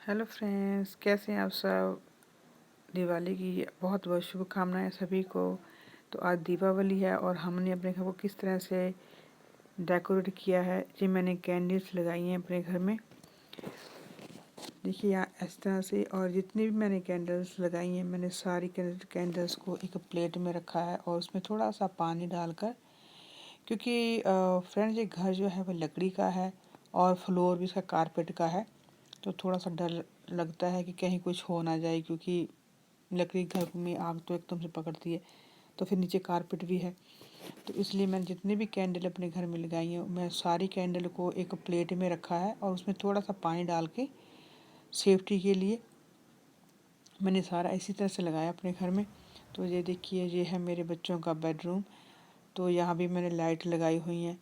Hello friends, कैसे हैं आप सब। दिवाली की बहुत बहुत शुभकामनाएं सभी को। तो आज दीपावली है और हमने अपने घर को किस तरह से डेकोरेट किया है। जी मैंने कैंडल्स लगाई हैं अपने घर में, देखिए यहाँ इस तरह से। और जितनी भी मैंने कैंडल्स लगाई हैं, मैंने सारी कैंडल्स को एक प्लेट में रखा है और उसमें थोड़ा सा पानी डालकर, क्योंकि फ्रेंड्स ये घर जो है वो लकड़ी का है और फ्लोर भी इसका कारपेट का है। तो थोड़ा सा डर लगता है कि कहीं कुछ हो ना जाए, क्योंकि लकड़ी घर में आग तो एकदम से पकड़ती है। तो फिर नीचे कारपेट भी है, तो इसलिए मैंने जितनी भी कैंडल अपने घर में लगाई हैं, मैं सारी कैंडल को एक प्लेट में रखा है और उसमें थोड़ा सा पानी डाल के सेफ्टी के लिए मैंने सारा इसी तरह से लगाया अपने घर में। तो ये देखिए, ये है मेरे बच्चों का बेडरूम। तो यहाँ भी मैंने लाइट लगाई हुई हैं।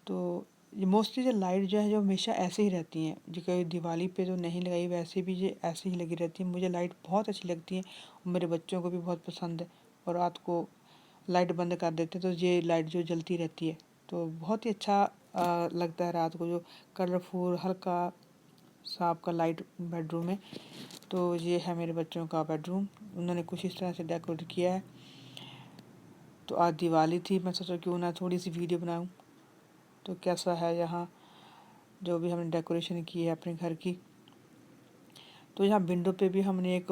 तो ये मोस्टली जो लाइट जो है जो हमेशा ऐसे ही रहती हैं, जो कभी दिवाली पे तो नहीं लगाई, वैसे भी ये ऐसे ही लगी रहती है। मुझे लाइट बहुत अच्छी लगती है और मेरे बच्चों को भी बहुत पसंद है। और रात को लाइट बंद कर देते तो ये लाइट जो जलती रहती है, तो बहुत ही अच्छा लगता है रात को, जो कलरफुल हल्का सा आपका लाइट बेडरूम है। तो ये है मेरे बच्चों का बेडरूम, उन्होंने कुछ इस तरह से डेकोरेट किया है। तो आज दिवाली थी, मैं सोचा क्यों ना थोड़ी सी वीडियो बनाऊं। तो कैसा है यहाँ जो भी हमने डेकोरेशन की है अपने घर की। तो यहाँ विंडो पे भी हमने एक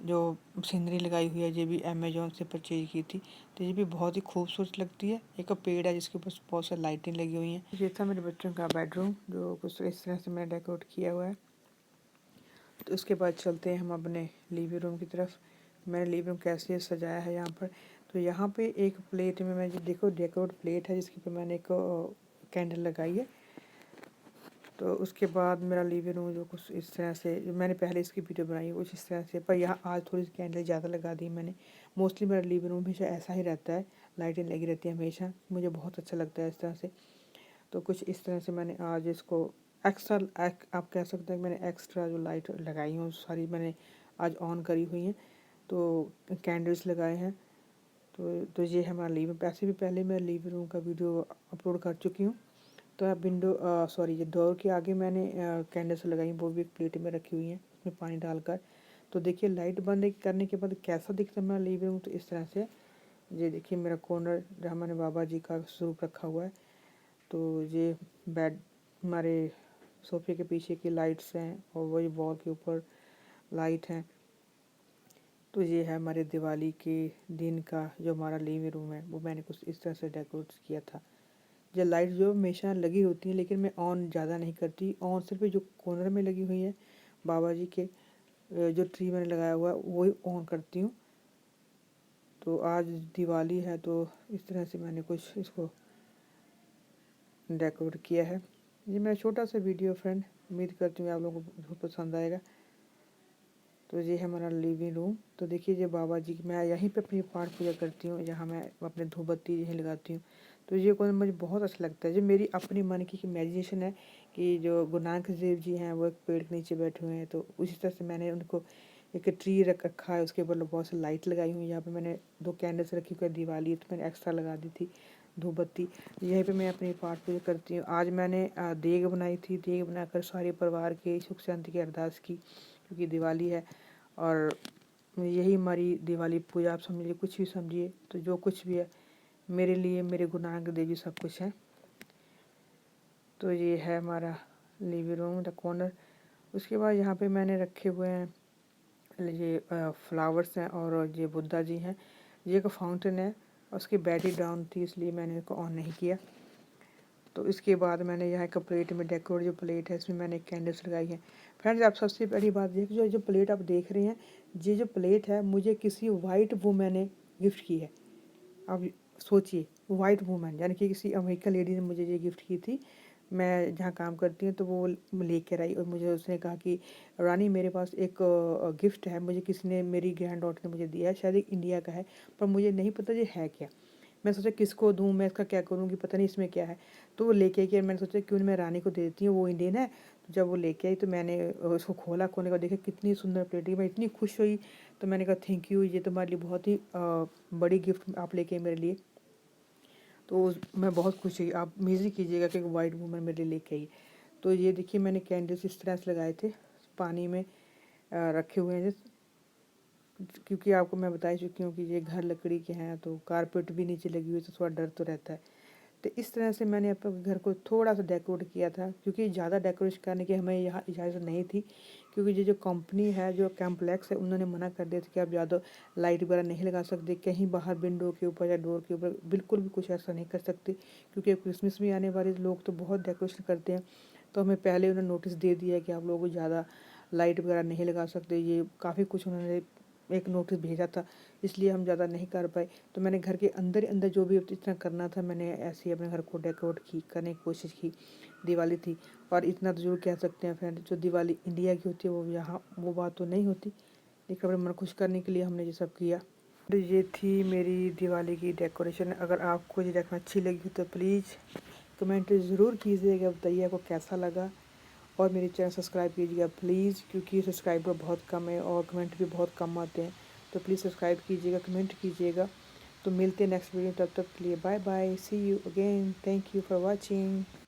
जो सीनरी लगाई हुई है, ये भी अमेजोन से परचेज की थी। तो ये भी बहुत ही खूबसूरत लगती है। एक पेड़ है जिसके ऊपर बहुत सारी लाइटें लगी हुई हैं। ये था मेरे बच्चों का बेडरूम, जो कुछ इस तरह से मैंने डेकोरेट किया हुआ है। तो उसके बाद चलते हैं हम अपने लिविंग रूम की तरफ। मैंने लिविंग रूम कैसे सजाया है यहाँ पर। तो यहाँ पे एक प्लेट में मैं, जो देखो डेकोरेट प्लेट है जिसके ऊपर मैंने एक कैंडल लगाई है। तो उसके बाद मेरा लिविंग रूम जो कुछ इस तरह से, जो मैंने पहले इसकी वीडियो बनाई है कुछ इस तरह से, पर यहाँ आज थोड़ी सी कैंडल ज़्यादा लगा दी मैंने। मोस्टली मेरा लिविंग रूम हमेशा ऐसा ही रहता है, लाइटें लगी रहती है हमेशा, मुझे बहुत अच्छा लगता है इस तरह से। तो कुछ इस तरह से मैंने आज इसको एक्स्ट्रा, आप कह सकते हैं मैंने एक्स्ट्रा जो लाइट लगाई हूँ सारी मैंने आज ऑन करी हुई हैं। तो कैंडल्स लगाए हैं। तो ये है हमारा लिविंग। वैसे भी पहले मैं लिविंग रूम का वीडियो अपलोड कर चुकी हूँ। तो आप विंडो सॉरी ये डोर के आगे मैंने कैंडल्स लगाई, वो भी एक प्लेट में रखी हुई हैं उसमें पानी डालकर। तो देखिए लाइट बंद करने के बाद कैसा दिखता है मेरा लिविंग रूम। तो इस तरह से ये देखिए मेरा कॉर्नर जहाँ मैंने बाबा जी का स्वरूप रखा हुआ है। तो ये बेड, हमारे सोफे के पीछे की लाइट्स हैं और वही वॉल के ऊपर लाइट हैं। तो ये है हमारे दिवाली के दिन का जो हमारा लिविंग रूम है, वो मैंने कुछ इस तरह से डेकोरेट किया था। ये लाइट जो हमेशा लगी होती है, लेकिन मैं ऑन ज़्यादा नहीं करती। ऑन सिर्फ जो कॉर्नर में लगी हुई है बाबा जी के, जो ट्री मैंने लगाया हुआ है वही ऑन करती हूँ। तो आज दिवाली है तो इस तरह से मैंने कुछ इसको डेकोरेट किया है। ये मेरा छोटा सा वीडियो फ्रेंड, उम्मीद करती हूँ आप लोगों को बहुत पसंद आएगा। तो ये है हमारा लिविंग रूम। तो देखिए ये बाबा जी की, मैं यहीं पे अपनी पाठ पूजा करती हूँ, यहाँ मैं अपने धूप बत्ती यहीं लगाती हूँ। तो ये कौन मुझे बहुत अच्छा लगता है। जो मेरी अपनी मन की इमेजिनेशन है कि जो गुरु नानक देव जी हैं वो एक पेड़ के नीचे बैठे हुए हैं, तो उसी तरह से मैंने उनको एक ट्री रख रखा है, उसके ऊपर बहुत सी लाइट लगाई हुई है। यहाँ पे मैंने 2 कैंडल्स रखी हुई है, दिवाली तो मैंने एक्स्ट्रा लगा दी थी धूप बत्ती। यहीं पे मैं अपनी पाठ पूजा करती हूँ। आज मैंने देग बनाई थी, देग बनाकर सारे परिवार के सुख शांति की अरदास की, क्योंकि दिवाली है। और यही हमारी दिवाली पूजा, आप समझिए कुछ भी समझिए, तो जो कुछ भी है मेरे लिए मेरे गुरु नानक देव जी सब कुछ है। तो ये है हमारा लिविंग रूम द कॉर्नर। उसके बाद यहाँ पे मैंने रखे हुए हैं ये फ्लावर्स हैं और ये बुद्धा जी हैं। ये एक फाउंटेन है, उसकी बैटरी डाउन थी इसलिए मैंने इसको ऑन नहीं किया। तो इसके बाद मैंने यहाँ एक प्लेट में डेकोरेट जो प्लेट है इसमें मैंने कैंडल्स लगाई है। फ्रेंड्स आप सबसे पहली बात देखिए, जो जो प्लेट आप देख रहे हैं, ये जो प्लेट है मुझे किसी वाइट वुमेन ने गिफ्ट की है। अब सोचिए, वाइट वुमेन यानी कि किसी अमेरिकन लेडी ने मुझे ये गिफ्ट की थी। मैं जहाँ काम करती हूँ तो वो लेकर आई और मुझे उसने कहा कि रानी मेरे पास एक गिफ्ट है, मुझे किसी ने, मेरी ग्रैंड डॉटर ने मुझे दिया है, शायद एक इंडिया का है, पर मुझे नहीं पता ये है क्या। मैं सोचा किसको दूँ, मैं इसका क्या करूँगी, पता नहीं इसमें क्या है। तो वो लेके आई कि मैंने सोचा क्यों मैं रानी को दे देती हूँ, वो इंडियन है। तो जब वो लेके आई तो मैंने उसको खोला, खोलने का देखा कितनी सुंदर प्लेट है, मैं इतनी खुश हुई। तो मैंने कहा थैंक यू, ये तुम्हारे लिए बहुत ही बड़ी गिफ्ट आप लेके आए मेरे लिए। तो मैं बहुत खुश हुई। आप इमेजिन कीजिएगा कि वाइट वूमन मेरे लिए लेके आई। तो ये देखिए मैंने कैंडल्स इस तरह से लगाए थे, पानी में रखे हुए हैं। क्योंकि आपको मैं बता ही चुकी हूँ कि ये घर लकड़ी के हैं, तो कारपेट भी नीचे लगी हुई, तो थोड़ा डर तो रहता है। तो इस तरह से मैंने अपने घर को थोड़ा सा डेकोरेट किया था, क्योंकि ज़्यादा डेकोरेशन करने की हमें यहाँ इजाज़त नहीं थी, क्योंकि ये जो कंपनी है, जो कॉम्प्लेक्स है, उन्होंने मना कर दिया था कि आप ज़्यादा लाइट वगैरह नहीं लगा सकते, कहीं बाहर विंडो के ऊपर या डोर के ऊपर बिल्कुल भी कुछ ऐसा नहीं कर सकते, क्योंकि अब क्रिसमस भी आने वाले, लोग तो बहुत डेकोरेशन करते हैं। तो हमें पहले उन्होंने नोटिस दे दिया कि आप लोगों को ज़्यादा लाइट वगैरह नहीं लगा सकते, ये काफ़ी कुछ उन्होंने एक नोटिस भेजा था, इसलिए हम ज़्यादा नहीं कर पाए। तो मैंने घर के अंदर ही अंदर जो भी इतना करना था, मैंने ऐसे ही अपने घर को डेकोरेट करने की कोशिश की। दिवाली थी, और इतना तो जरूर कह सकते हैं फ्रेंड, जो दिवाली इंडिया की होती है वो यहाँ वो बात तो नहीं होती, लेकिन अपने मन खुश करने के लिए हमने ये सब किया। तो ये थी मेरी दिवाली की डेकोरेशन। अगर आपको ये देखना अच्छी लगी तो प्लीज़ कमेंट ज़रूर कीजिएगा, बताइए आपको कैसा लगा, और मेरे चैनल सब्सक्राइब कीजिएगा प्लीज़, क्योंकि सब्सक्राइबर बहुत कम है और कमेंट भी बहुत कम आते हैं। तो प्लीज़ सब्सक्राइब कीजिएगा, कमेंट कीजिएगा। तो मिलते हैं नेक्स्ट वीडियो, तब तक के लिए bye bye, see you again, thank you for watching.